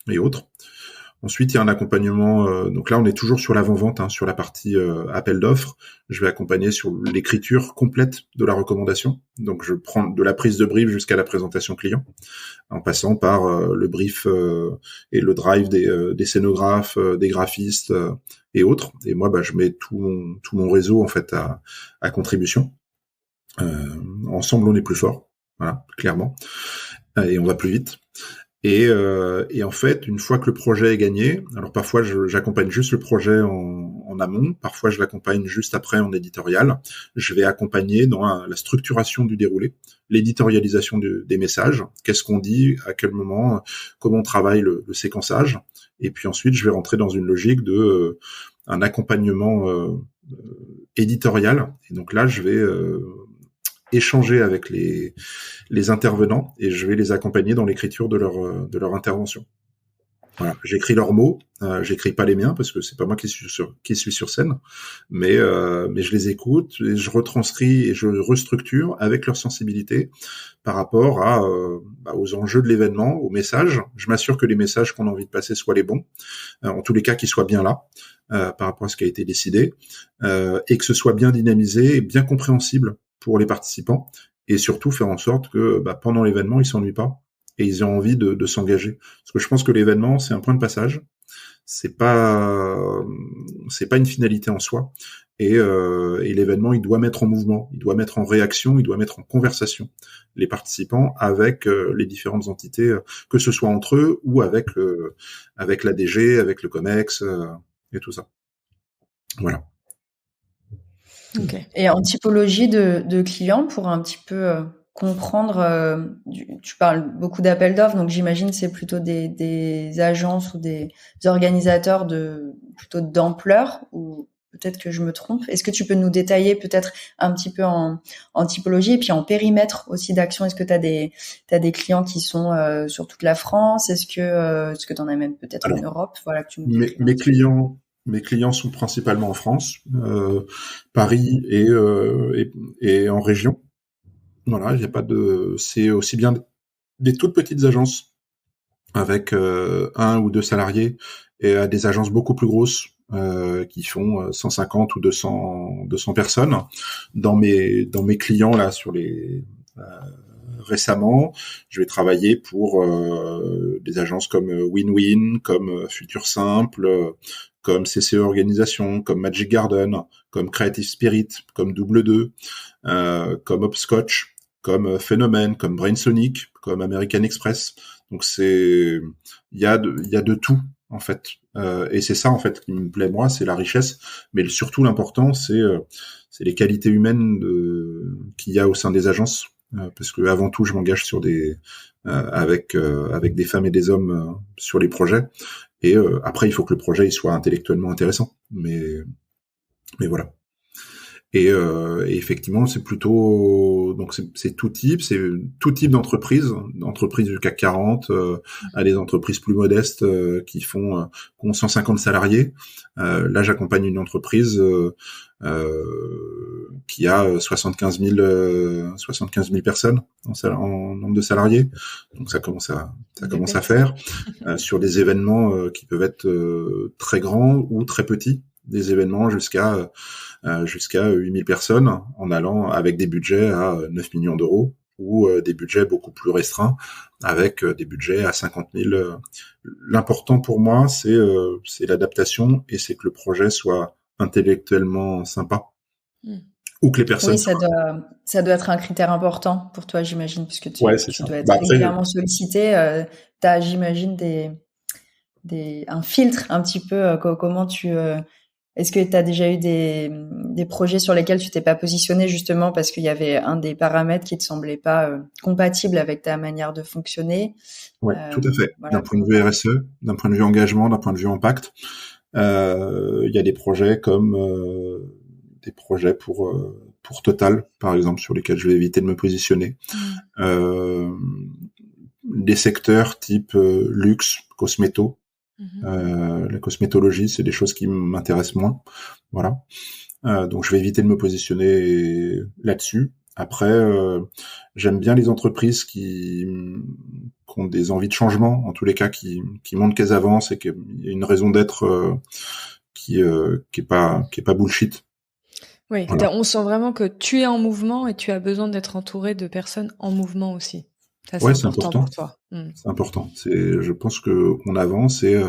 et autres. Ensuite, il y a un accompagnement. Donc là, on est toujours sur l'avant-vente, sur la partie appel d'offres. Je vais accompagner sur l'écriture complète de la recommandation. Donc, je prends de la prise de brief jusqu'à la présentation client, en passant par le brief et le drive des scénographes, des graphistes et autres. Et moi, je mets tout mon réseau en fait à contribution. Ensemble, on est plus fort. Voilà, clairement. Et on va plus vite. Et en fait, une fois que le projet est gagné, alors parfois j'accompagne juste le projet en amont, parfois je l'accompagne juste après en éditorial. Je vais accompagner dans la structuration du déroulé, l'éditorialisation des messages, qu'est-ce qu'on dit, à quel moment, comment on travaille le séquençage, et puis ensuite je vais rentrer dans une logique de un accompagnement éditorial. Et donc là, je vais échanger avec les intervenants et je vais les accompagner dans l'écriture de leur intervention. Voilà, j'écris leurs mots, j'écris pas les miens parce que c'est pas moi qui suis sur scène, mais je les écoute et je retranscris et je restructure avec leur sensibilité par rapport aux enjeux de l'événement, aux messages. Je m'assure que les messages qu'on a envie de passer soient les bons, en tous les cas qu'ils soient bien là par rapport à ce qui a été décidé et que ce soit bien dynamisé et bien compréhensible pour les participants, et surtout faire en sorte que pendant l'événement, ils s'ennuient pas et ils aient envie de s'engager. Parce que je pense que l'événement, c'est un point de passage, c'est pas une finalité en soi, et l'événement, il doit mettre en mouvement, il doit mettre en réaction, il doit mettre en conversation les participants avec les différentes entités, que ce soit entre eux ou avec l'ADG, avec le COMEX et tout ça. Voilà. Okay. Et en typologie de clients, pour un petit peu comprendre, tu parles beaucoup d'appels d'offres, donc j'imagine c'est plutôt des agences ou des organisateurs plutôt d'ampleur, ou peut-être que je me trompe. Est-ce que tu peux nous détailler peut-être un petit peu en typologie et puis en périmètre aussi d'action? Est-ce que t'as des clients qui sont sur toute la France? Est-ce que t'en as même peut-être en Europe? Voilà, que tu nous Mes clients sont principalement en France, Paris et en région. Voilà, il y a pas c'est aussi bien des toutes petites agences avec 1 ou 2 salariés et à des agences beaucoup plus grosses qui font 150 ou 200 personnes. Dans mes clients là sur les récemment, je vais travailler pour des agences comme Win-Win, comme Futur Simple, comme CCE Organisation, comme Magic Garden, comme Creative Spirit, comme Double 2, comme Hopscotch, comme Phénomène, comme Brainsonic, comme American Express. Donc il y a de tout en fait, et c'est ça en fait qui me plaît moi, c'est la richesse, mais surtout l'important c'est les qualités humaines qu'il y a au sein des agences, parce que avant tout je m'engage sur avec des femmes et des hommes sur les projets. Et après, il faut que le projet il soit intellectuellement intéressant. Mais voilà. Et effectivement, c'est plutôt donc c'est tout type d'entreprises du CAC 40 à des entreprises plus modestes qui ont 150 salariés. Là, j'accompagne une entreprise qui a 75 000 personnes en nombre de salariés. Donc ça commence à faire sur des événements qui peuvent être très grands ou très petits, des événements jusqu'à 8000 personnes, en allant avec des budgets à 9 millions d'euros ou des budgets beaucoup plus restreints avec des budgets à 50 000. L'important pour moi, c'est l'adaptation et c'est que le projet soit intellectuellement sympa. Ou que les personnes. Oui, ça doit être un critère important pour toi, j'imagine, puisque tu dois être régulièrement sollicité. T'as, j'imagine, un filtre un petit peu. Comment est-ce que tu as déjà eu des projets sur lesquels tu t'es pas positionné justement parce qu'il y avait un des paramètres qui te semblait pas compatible avec ta manière de fonctionner? Oui, tout à fait. Voilà. D'un point de vue RSE, d'un point de vue engagement, d'un point de vue impact, il y a des projets comme des projets pour Total, par exemple, sur lesquels je vais éviter de me positionner. Des secteurs type luxe, cosméto. La cosmétologie, c'est des choses qui m'intéressent moins. Voilà. Donc, je vais éviter de me positionner là-dessus. Après, j'aime bien les entreprises qui ont des envies de changement, en tous les cas, qui montrent qu'elles avancent et qu'il y a une raison d'être qui est pas bullshit. Oui, voilà. On sent vraiment que tu es en mouvement et tu as besoin d'être entouré de personnes en mouvement aussi. Ça, c'est important pour toi. C'est important. Je pense que on avance et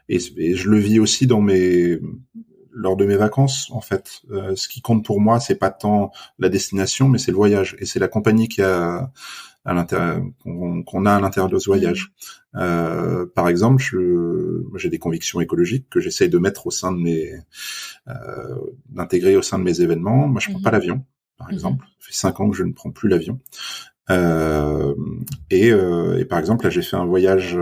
je le vis aussi lors de mes vacances, en fait. Ce qui compte pour moi, c'est pas tant la destination, mais c'est le voyage. Et c'est la compagnie qu'on a à l'intérieur de ce voyage. Par exemple, j'ai des convictions écologiques que j'essaye de mettre d'intégrer au sein de mes événements. Moi, je prends pas l'avion, par exemple. Ça fait 5 ans que je ne prends plus l'avion. Et par exemple, là, j'ai fait un voyage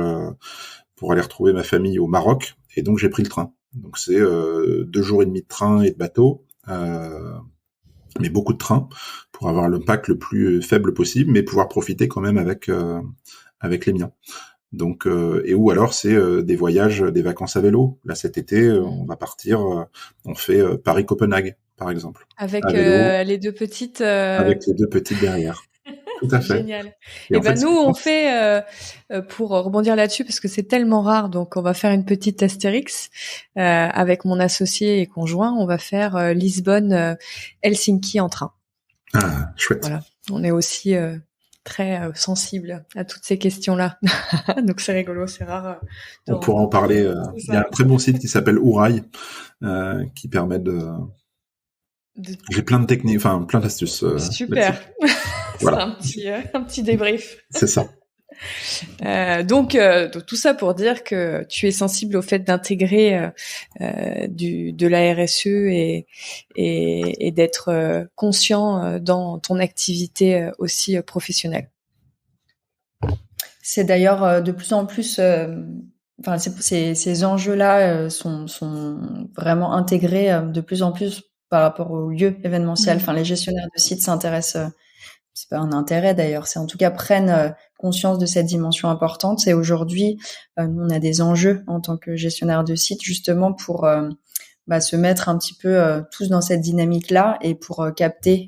pour aller retrouver ma famille au Maroc, et donc j'ai pris le train. Donc c'est 2 jours et demi de train et de bateau, mais beaucoup de train pour avoir l'impact le plus faible possible, mais pouvoir profiter quand même avec les miens. Donc ou alors c'est des voyages, des vacances à vélo. Là cet été, on va partir, on fait Paris-Copenhague par exemple. Avec les 2 petites. Avec les 2 petites derrière. Tout à fait. Génial. Et ben nous, on fait, pour rebondir là-dessus, parce que c'est tellement rare, donc on va faire une petite astérix avec mon associé et conjoint. On va faire Lisbonne-Helsinki en train. Ah, chouette. Voilà. On est aussi très sensible à toutes ces questions-là. Donc c'est rigolo, c'est rare. On pourra en parler. Il y a un très bon site qui s'appelle Ourail qui permet J'ai plein de techniques, enfin plein d'astuces. Super. Voilà. C'est un petit débrief. C'est ça. Donc tout ça pour dire que tu es sensible au fait d'intégrer de la RSE et d'être conscient dans ton activité aussi professionnelle. C'est d'ailleurs de plus en plus, enfin ces enjeux-là sont vraiment intégrés de plus en plus par rapport aux lieux événementiels. Enfin, les gestionnaires de sites s'intéressent. C'est pas un intérêt d'ailleurs, c'est en tout cas prennent conscience de cette dimension importante. Et aujourd'hui, nous, on a des enjeux en tant que gestionnaire de site justement pour se mettre un petit peu tous dans cette dynamique-là et pour capter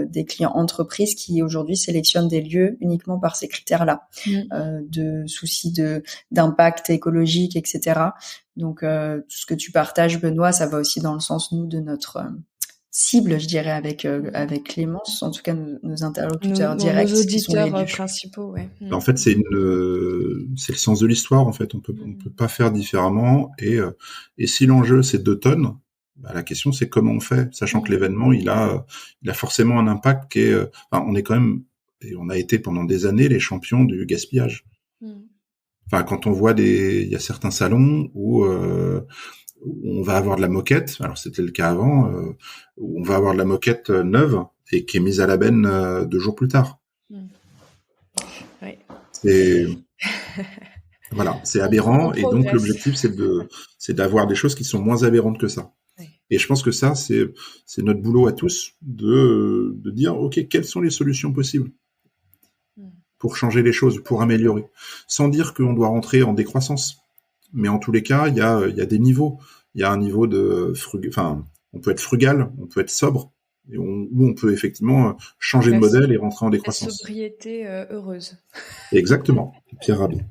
des clients entreprises qui aujourd'hui sélectionnent des lieux uniquement par ces critères-là, de soucis d'impact écologique, etc. Donc tout ce que tu partages, Benoît, ça va aussi dans le sens nous de notre cible, je dirais, avec Clémence, en tout cas nos interlocuteurs directs, nos auditeurs principaux. Ouais. En fait, c'est le sens de l'histoire. En fait, on peut pas faire différemment. Et si l'enjeu c'est 2 tonnes, la question c'est comment on fait, sachant que l'événement il a forcément un impact qui est. On est quand même, et on a été pendant des années les champions du gaspillage. Enfin, quand on voit il y a certains salons où on va avoir de la moquette, alors c'était le cas avant, où on va avoir de la moquette neuve et qui est mise à la benne 2 jours plus tard. Oui. Voilà, c'est aberrant et donc l'objectif c'est d'avoir des choses qui sont moins aberrantes que ça. Oui. Et je pense que ça c'est notre boulot à tous de dire OK, quelles sont les solutions possibles pour changer les choses, pour améliorer, sans dire qu'on doit rentrer en décroissance. Mais en tous les cas, il y a des niveaux. Il y a un niveau de on peut être frugal, on peut être sobre, ou on peut effectivement changer de modèle et rentrer en décroissance. La sobriété heureuse. Exactement. Pierre Rabhi.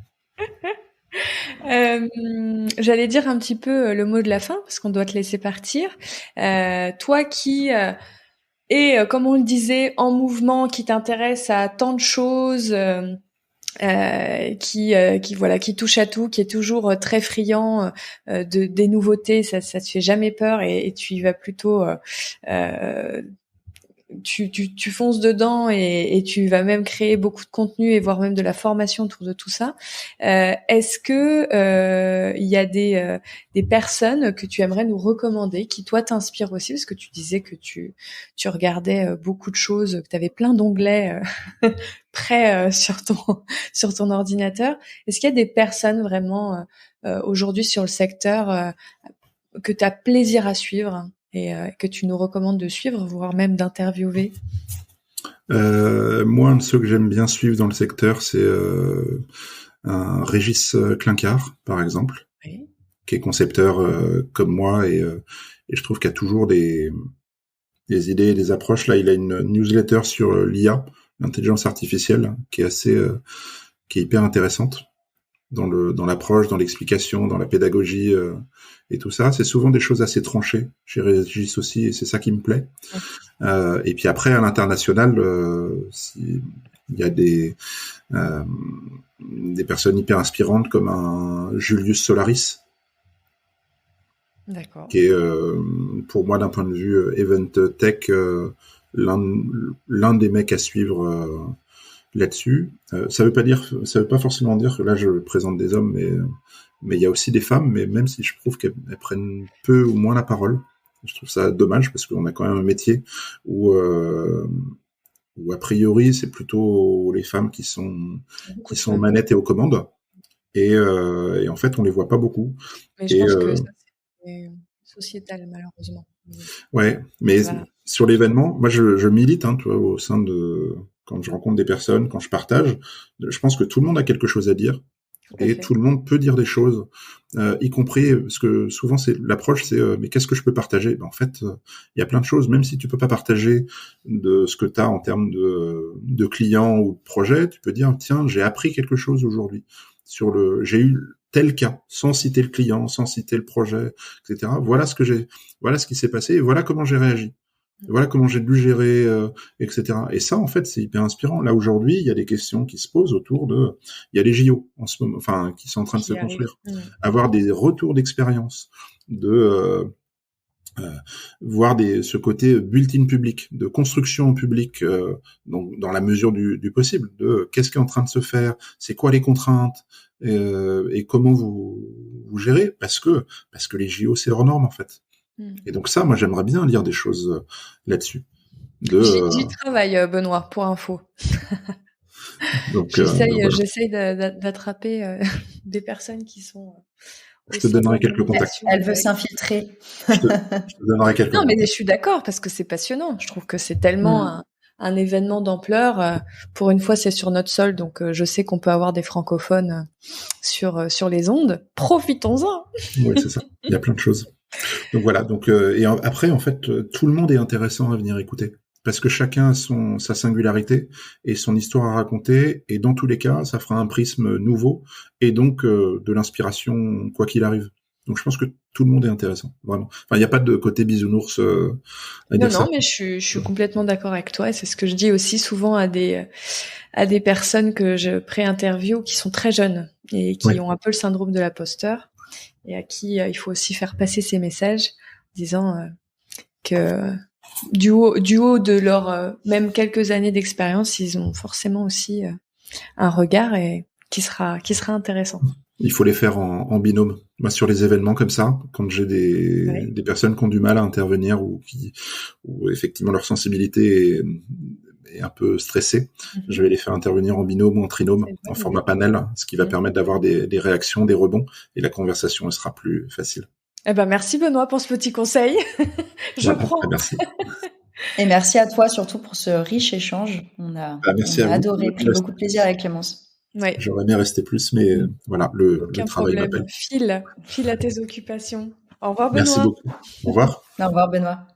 J'allais dire un petit peu le mot de la fin, parce qu'on doit te laisser partir. Toi qui es, comme on le disait, en mouvement, qui t'intéresse à tant de choses... qui touche à tout, qui est toujours très friand des nouveautés, ça te fait jamais peur et tu y vas plutôt tu fonces dedans et tu vas même créer beaucoup de contenu et voire même de la formation autour de tout ça. Est-ce que il y a des personnes que tu aimerais nous recommander qui toi t'inspirent aussi, parce que tu disais que tu regardais beaucoup de choses, que tu avais plein d'onglets prêts sur ton ordinateur. Est-ce qu'il y a des personnes vraiment aujourd'hui sur le secteur que tu as plaisir à suivre et que tu nous recommandes de suivre, voire même d'interviewer? Moi, un de ceux que j'aime bien suivre dans le secteur, c'est un Régis Clincard, par exemple, oui, qui est concepteur comme moi, et je trouve qu'il y a toujours des idées et des approches. Là, il a une newsletter sur l'IA, l'intelligence artificielle, qui est hyper intéressante dans l'approche, dans l'explication, dans la pédagogie et tout ça. C'est souvent des choses assez tranchées chez Régis aussi, et c'est ça qui me plaît. Et puis après, à l'international, il y a des personnes hyper inspirantes comme un Julius Solaris. D'accord. Qui est pour moi d'un point de vue event tech l'un des mecs à suivre là-dessus. Ça veut pas forcément dire que là je présente des hommes, mais il y a aussi des femmes, mais même si je trouve qu'elles prennent peu ou moins la parole, je trouve ça dommage parce qu'on a quand même un métier où a priori c'est plutôt les femmes qui sont aux manettes et aux commandes, et en fait on les voit pas beaucoup. Mais je pense que ça c'est sociétal malheureusement. Ouais, mais voilà. Sur l'événement, moi je milite, tu vois, au sein de, quand je rencontre des personnes, quand je partage, je pense que tout le monde a quelque chose à dire. Et tout le monde peut dire des choses, y compris, parce que souvent l'approche c'est mais qu'est-ce que je peux partager? En fait, il y a plein de choses, même si tu peux pas partager de ce que tu as en termes de clients ou de projets, tu peux dire tiens, j'ai appris quelque chose aujourd'hui j'ai eu tel cas, sans citer le client, sans citer le projet, etc. Voilà ce qui s'est passé et voilà comment j'ai réagi. Voilà comment j'ai dû gérer, etc. Et ça, en fait, c'est hyper inspirant. Là, aujourd'hui, il y a des questions qui se posent il y a les JO, en ce moment, enfin, qui sont en train de se construire. Avoir des retours d'expérience de voir ce côté built-in public, de construction publique, donc dans la mesure du possible, de qu'est-ce qui est en train de se faire, c'est quoi les contraintes, et comment vous gérez, parce que les JO c'est hors norme en fait. Et donc ça, moi j'aimerais bien lire des choses là-dessus. J'y travaille, Benoît, pour info. Donc, j'essaye d'attraper des personnes qui sont. Je te donnerai quelques contacts. Elle veut s'infiltrer. Je te donnerai quelques contacts. Non, mais je suis d'accord parce que c'est passionnant. Je trouve que c'est tellement un événement d'ampleur. Pour une fois, c'est sur notre sol, donc je sais qu'on peut avoir des francophones sur les ondes. Profitons-en. Oui, c'est ça. Il y a plein de choses. Donc voilà. Donc et après, en fait, tout le monde est intéressant à venir écouter. Parce que chacun a sa singularité et son histoire à raconter, et dans tous les cas, ça fera un prisme nouveau, et donc de l'inspiration, quoi qu'il arrive. Donc je pense que tout le monde est intéressant, vraiment. Enfin, il n'y a pas de côté bisounours à dire ça. Non, mais je suis complètement d'accord avec toi, et c'est ce que je dis aussi souvent à des personnes que je pré-interview qui sont très jeunes, et qui ont un peu le syndrome de l'imposteur, et à qui il faut aussi faire passer ces messages, disant que du haut de leur même quelques années d'expérience, ils ont forcément aussi un regard et qui sera intéressant. Il faut les faire en binôme. Moi, sur les événements comme ça, quand j'ai des personnes qui ont du mal à intervenir ou effectivement leur sensibilité est un peu stressée, je vais les faire intervenir en binôme ou en trinôme, en format panel, ce qui va permettre d'avoir des réactions, des rebonds, et la conversation elle sera plus facile. Eh ben, merci Benoît pour ce petit conseil. Je prends. Merci. Et merci à toi surtout pour ce riche échange. On a adoré, pris beaucoup de plaisir avec Clémence. Ouais. J'aurais bien resté plus, mais voilà, le travail m'appelle. File à tes occupations. Au revoir Benoît. Merci beaucoup. Au revoir. Au revoir Benoît.